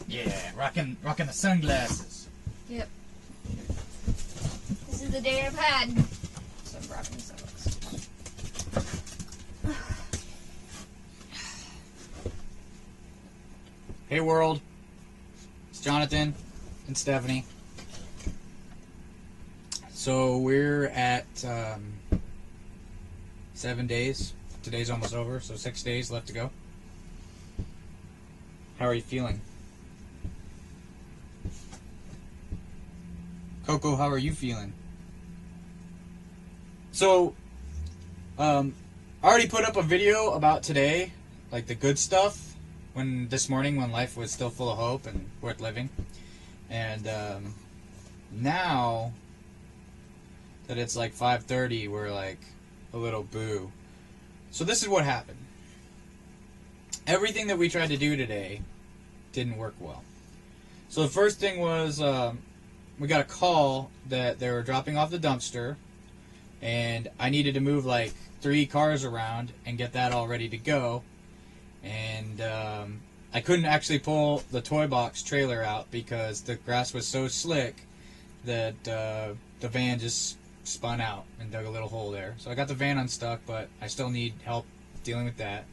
Yeah, rocking the sunglasses. Yep. This is the day I've had. So I'm rocking the sunglasses. Hey world, it's Jonathan and Stephanie. So we're at 7 days. Today's almost over, so 6 days left to go. How are you feeling? Coco, how are you feeling? So, I already put up a video about today, like the good stuff, this morning when life was still full of hope and worth living. And now that it's like 5:30, we're like a little boo. So this is what happened. Everything that we tried to do today didn't work well. So the first thing was we got a call that they were dropping off the dumpster, and I needed to move like 3 cars around and get that all ready to go. And I couldn't actually pull the toy box trailer out because the grass was so slick that the van just spun out and dug a little hole there. So I got the van unstuck, but I still need help dealing with that.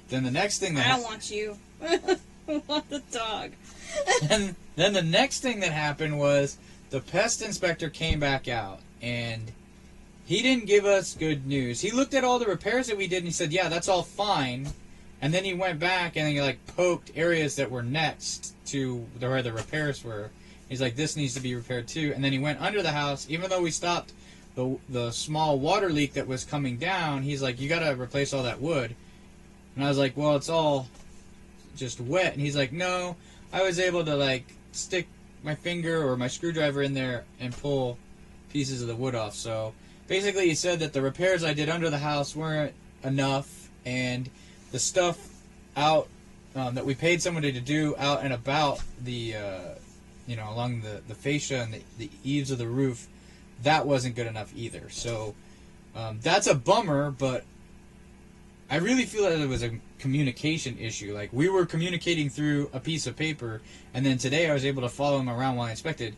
Then the next thing that I don't want you. I want the dog. And then the next thing that happened was the pest inspector came back out, and he didn't give us good news. He looked at all the repairs that we did and he said, yeah, that's all fine. And then he went back and he like poked areas that were next to where the repairs were. He's like, this needs to be repaired too. And then he went under the house, even though we stopped the small water leak that was coming down. He's like, you got to replace all that wood. And I was like, well, it's all just wet. And he's like, no, I was able to like stick my finger or my screwdriver in there and pull pieces of the wood off. So basically he said that the repairs I did under the house weren't enough, and the stuff out that we paid somebody to do out and about the along the fascia and the eaves of the roof, that wasn't good enough either. So that's a bummer, but I really feel that it was a communication issue. Like, we were communicating through a piece of paper, and then today I was able to follow him around while I inspected.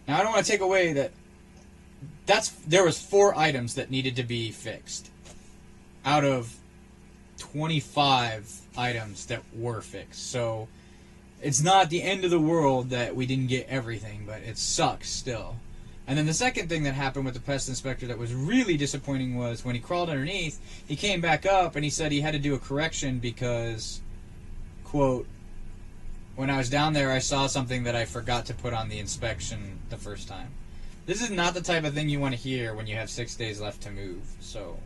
Now, I don't want to take away that there was 4 items that needed to be fixed out of 25 items that were fixed. So it's not the end of the world that we didn't get everything, but it sucks still. And then the second thing that happened with the pest inspector that was really disappointing was when he crawled underneath, he came back up and he said he had to do a correction because, quote, when I was down there I saw something that I forgot to put on the inspection the first time. This is not the type of thing you want to hear when you have 6 days left to move. So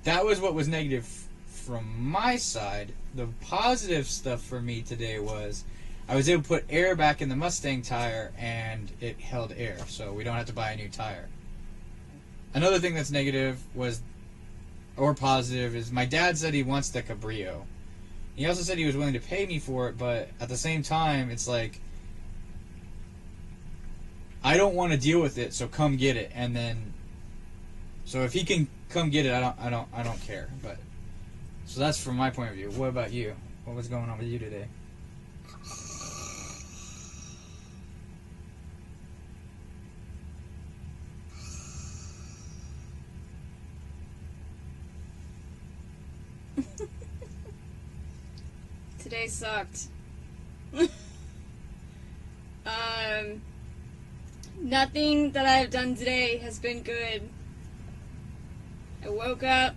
that was what was negative from my side. The positive stuff for me today was I was able to put air back in the Mustang tire, and it held air, so we don't have to buy a new tire. Another thing that's negative or positive, is my dad said he wants the Cabrio. He also said he was willing to pay me for it, but at the same time, it's like, I don't want to deal with it, so come get it. And then, so if he can come get it, I don't care. But so that's from my point of view. What about you? What was going on with you today? Today sucked. Nothing that I've done today has been good. I woke up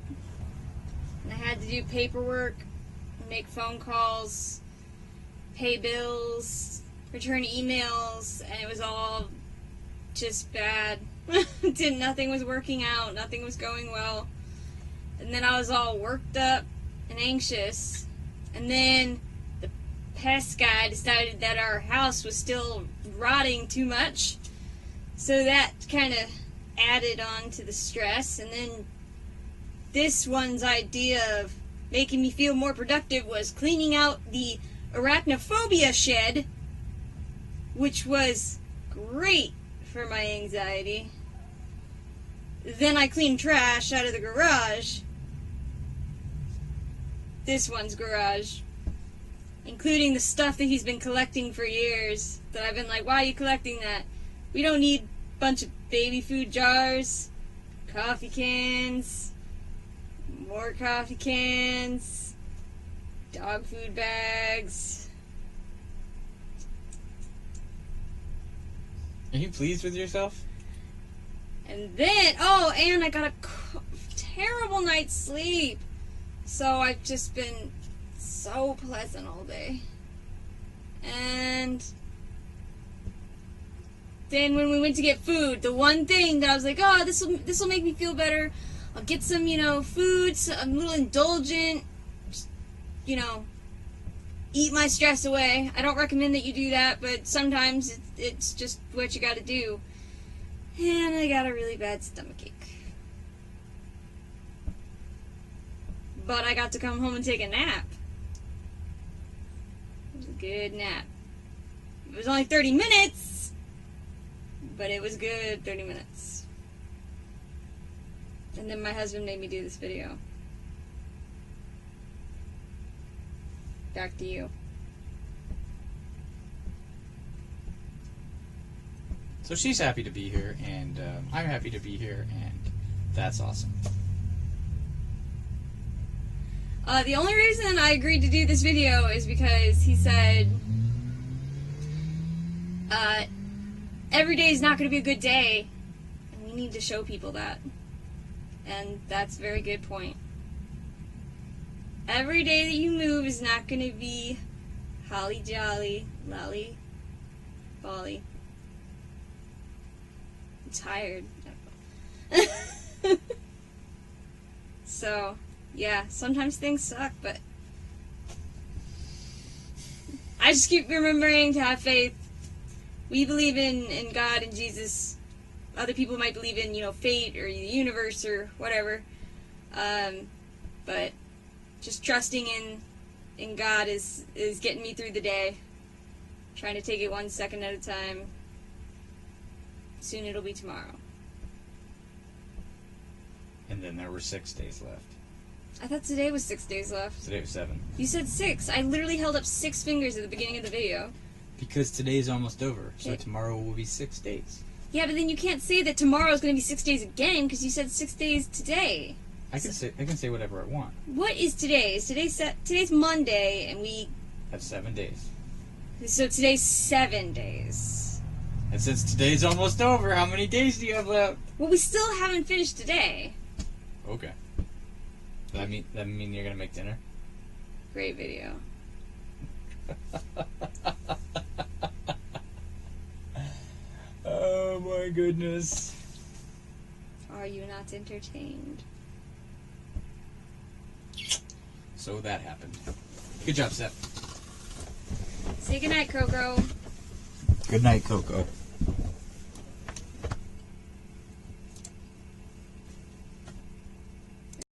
and I had to do paperwork, make phone calls, pay bills, return emails, and it was all just bad. Nothing was working out, nothing was going well. And then I was all worked up and anxious. And then the pest guy decided that our house was still rotting too much. So that kind of added on to the stress. And then this one's idea of making me feel more productive was cleaning out the arachnophobia shed, which was great for my anxiety. Then I cleaned trash out of the garage. this one's garage, including the stuff that he's been collecting for years, that I've been like, why are you collecting that? We don't need a bunch of baby food jars, coffee cans, more coffee cans, dog food bags. Are you pleased with yourself? And then, and I got a terrible night's sleep. So I've just been so pleasant all day. And then when we went to get food, the one thing that I was like, oh, this will make me feel better. I'll get some, food, a little indulgent, just, eat my stress away. I don't recommend that you do that, but sometimes it's just what you gotta do. And I got a really bad stomachache. But I got to come home and take a nap. It was a good nap. It was only 30 minutes, but it was good 30 minutes. And then my husband made me do this video. Back to you. So she's happy to be here, and I'm happy to be here, and that's awesome. The only reason I agreed to do this video is because he said, every day is not going to be a good day, and we need to show people that. And that's a very good point. Every day that you move is not going to be holly jolly, lolly, bolly. I'm tired. So, yeah, sometimes things suck, but I just keep remembering to have faith. We believe in God and Jesus. Other people might believe in, fate or the universe or whatever. But just trusting in God is getting me through the day. Trying to take it 1 second at a time. Soon it'll be tomorrow. And then there were 6 days left. I thought today was 6 days left. Today was 7. You said 6. I literally held up 6 fingers at the beginning of the video. Because today's almost over, so Okay. tomorrow will be 6 days. Yeah, but then you can't say that tomorrow is going to be 6 days again because you said 6 days today. I can say whatever I want. What is today? Today's Monday, and we... That's 7 days. So today's 7 days. And since today's almost over, how many days do you have left? Well, we still haven't finished today. Okay. That mean you're gonna make dinner? Great video. Oh my goodness. Are you not entertained? So that happened. Good job, Seth. Say goodnight, Coco. Good night, Coco.